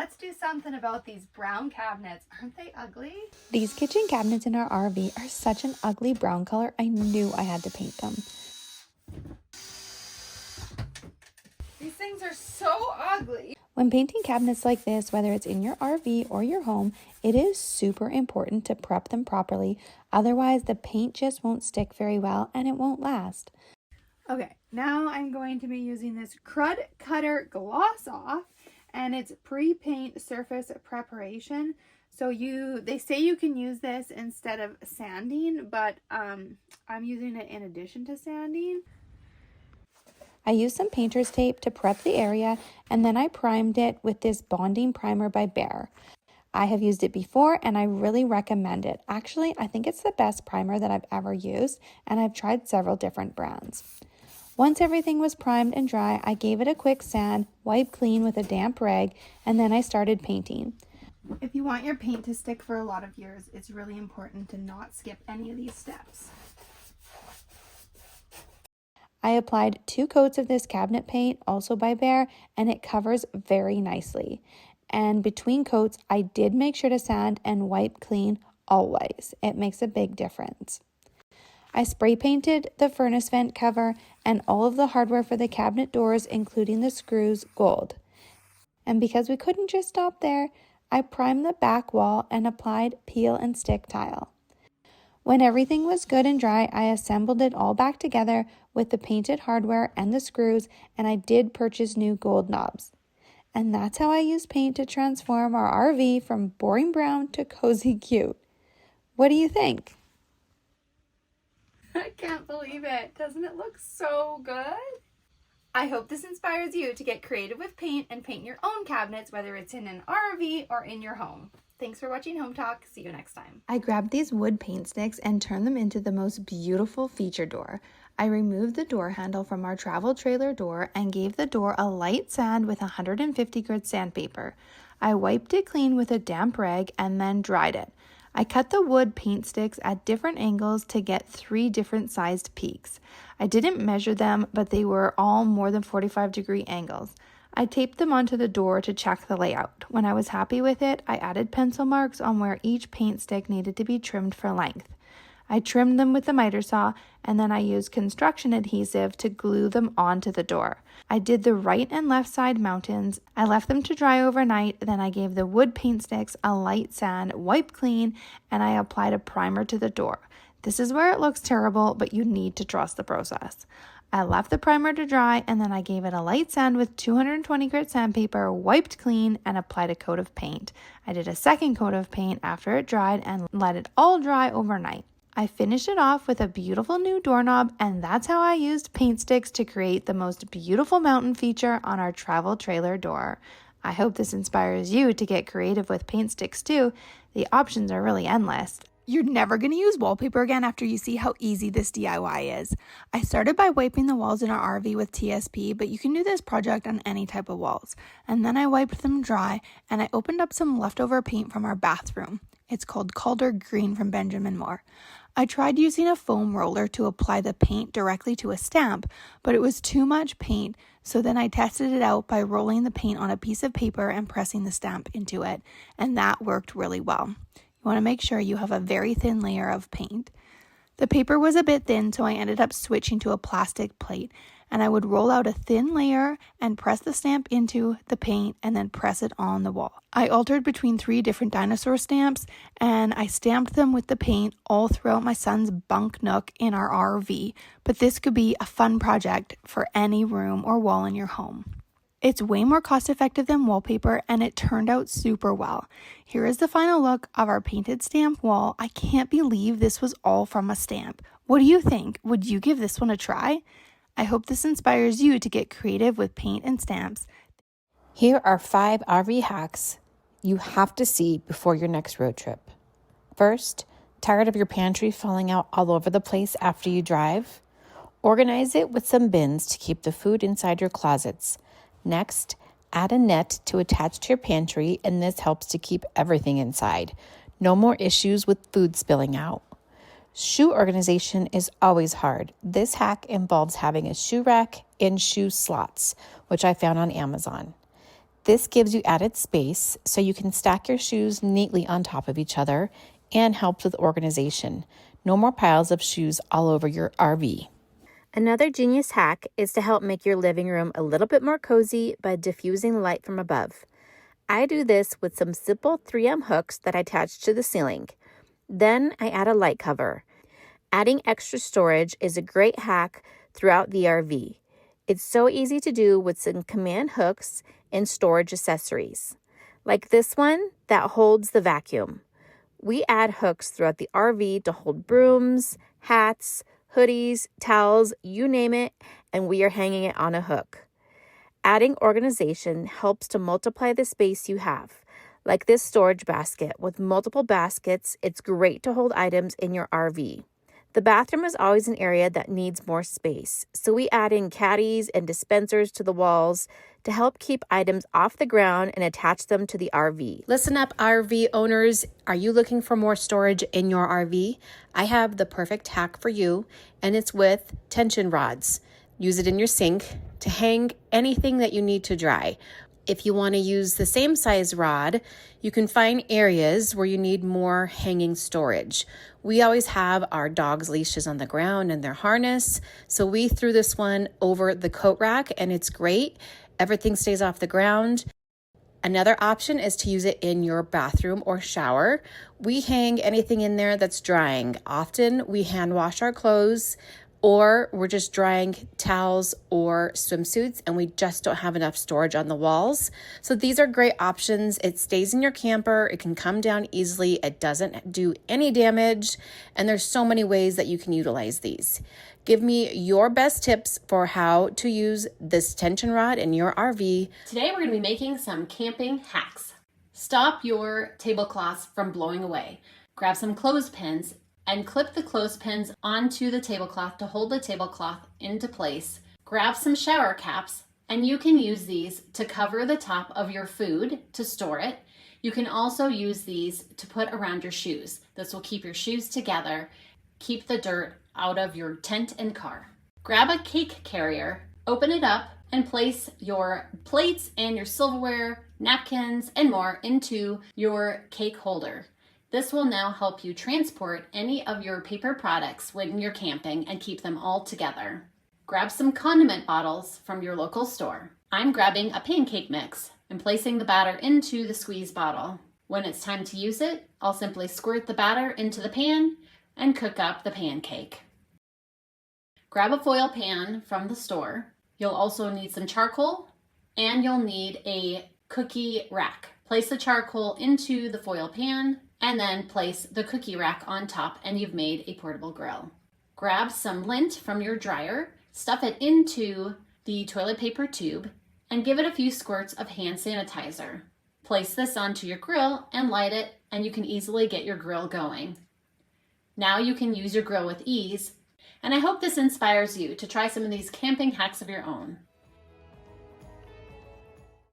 let's do something about these brown cabinets. Aren't they ugly? These kitchen cabinets in our RV are such an ugly brown color, I knew I had to paint them. These things are so ugly. When painting cabinets like this, whether it's in your RV or your home, it is super important to prep them properly. Otherwise, the paint just won't stick very well and it won't last. Okay, now I'm going to be using this Crud Cutter Gloss Off, and it's pre-paint surface preparation. So they say you can use this instead of sanding, but I'm using it in addition to sanding. I used some painter's tape to prep the area, and then I primed it with this bonding primer by Behr. I have used it before and I really recommend it. Actually, I think it's the best primer that I've ever used, and I've tried several different brands. Once everything was primed and dry, I gave it a quick sand, wiped clean with a damp rag, and then I started painting. If you want your paint to stick for a lot of years, it's really important to not skip any of these steps. I applied 2 coats of this cabinet paint, also by Behr, and it covers very nicely. And between coats, I did make sure to sand and wipe clean always. It makes a big difference. I spray painted the furnace vent cover and all of the hardware for the cabinet doors, including the screws, gold. And because we couldn't just stop there, I primed the back wall and applied peel and stick tile. When everything was good and dry, I assembled it all back together with the painted hardware and the screws, and I did purchase new gold knobs. And that's how I use paint to transform our RV from boring brown to cozy cute. What do you think? I can't believe it. Doesn't it look so good? I hope this inspires you to get creative with paint and paint your own cabinets, whether it's in an RV or in your home. Thanks for watching Hometalk. See you next time. I grabbed these wood paint sticks and turned them into the most beautiful feature door. I removed the door handle from our travel trailer door and gave the door a light sand with 150 grit sandpaper. I wiped it clean with a damp rag and then dried it. I cut the wood paint sticks at different angles to get 3 different sized peaks. I didn't measure them, but they were all more than 45-degree angles. I taped them onto the door to check the layout. When I was happy with it, I added pencil marks on where each paint stick needed to be trimmed for length. I trimmed them with the miter saw, and then I used construction adhesive to glue them onto the door. I did the right and left side mountains. I left them to dry overnight, then I gave the wood paint sticks a light sand, wiped clean, and I applied a primer to the door. This is where it looks terrible, but you need to trust the process. I left the primer to dry, and then I gave it a light sand with 220 grit sandpaper, wiped clean, and applied a coat of paint. I did a second coat of paint after it dried and let it all dry overnight. I finished it off with a beautiful new doorknob, and that's how I used paint sticks to create the most beautiful mountain feature on our travel trailer door. I hope this inspires you to get creative with paint sticks too. The options are really endless. You're never going to use wallpaper again after you see how easy this DIY is. I started by wiping the walls in our RV with TSP, but you can do this project on any type of walls. And then I wiped them dry, and I opened up some leftover paint from our bathroom. It's called Calder Green from Benjamin Moore. I tried using a foam roller to apply the paint directly to a stamp, but it was too much paint, so then I tested it out by rolling the paint on a piece of paper and pressing the stamp into it, and that worked really well. You want to make sure you have a very thin layer of paint. The paper was a bit thin, so I ended up switching to a plastic plate, and I would roll out a thin layer and press the stamp into the paint and then press it on the wall. I altered between 3 different dinosaur stamps, and I stamped them with the paint all throughout my son's bunk nook in our RV, but this could be a fun project for any room or wall in your home. It's way more cost effective than wallpaper, and it turned out super well. Here is the final look of our painted stamp wall. I can't believe this was all from a stamp. What do you think? Would you give this one a try? I hope this inspires you to get creative with paint and stamps. Here are 5 RV hacks you have to see before your next road trip. First, tired of your pantry falling out all over the place after you drive? Organize it with some bins to keep the food inside your closets. Next, add a net to attach to your pantry, and this helps to keep everything inside. No more issues with food spilling out. Shoe organization is always hard. This hack involves having a shoe rack and shoe slots, which I found on Amazon. This gives you added space so you can stack your shoes neatly on top of each other and helps with organization. No more piles of shoes all over your RV. Another genius hack is to help make your living room a little bit more cozy by diffusing the light from above. I do this with some simple 3M hooks that I attach to the ceiling. Then I add a light cover. Adding extra storage is a great hack throughout the RV. It's so easy to do with some command hooks and storage accessories, like this one that holds the vacuum. We add hooks throughout the RV to hold brooms, hats, hoodies, towels, you name it, and we are hanging it on a hook. Adding organization helps to multiply the space you have. Like this storage basket with multiple baskets, it's great to hold items in your RV. The bathroom is always an area that needs more space, so we add in caddies and dispensers to the walls to help keep items off the ground and attach them to the RV. Listen up, RV owners. Are you looking for more storage in your RV? I have the perfect hack for you, and it's with tension rods. Use it in your sink to hang anything that you need to dry. If you want to use the same size rod, you can find areas where you need more hanging storage. We always have our dog's leashes on the ground and their harness, so we threw this one over the coat rack and it's great. Everything stays off the ground. Another option is to use it in your bathroom or shower. We hang anything in there that's drying. Often we hand wash our clothes, or we're just drying towels or swimsuits and we just don't have enough storage on the walls. So these are great options. It stays in your camper. It can come down easily. It doesn't do any damage. And there's so many ways that you can utilize these. Give me your best tips for how to use this tension rod in your RV. Today we're going to be making some camping hacks. Stop your tablecloths from blowing away. Grab some clothespins and clip the clothespins onto the tablecloth to hold the tablecloth into place. Grab some shower caps, and you can use these to cover the top of your food to store it. You can also use these to put around your shoes. This will keep your shoes together, keep the dirt out of your tent and car. Grab a cake carrier, open it up, and place your plates and your silverware, napkins, and more into your cake holder. This will now help you transport any of your paper products when you're camping and keep them all together. Grab some condiment bottles from your local store. I'm grabbing a pancake mix and placing the batter into the squeeze bottle. When it's time to use it, I'll simply squirt the batter into the pan and cook up the pancake. Grab a foil pan from the store. You'll also need some charcoal and you'll need a cookie rack. Place the charcoal into the foil pan and then place the cookie rack on top and you've made a portable grill. Grab some lint from your dryer, stuff it into the toilet paper tube, and give it a few squirts of hand sanitizer. Place this onto your grill and light it, and you can easily get your grill going. Now you can use your grill with ease, and I hope this inspires you to try some of these camping hacks of your own.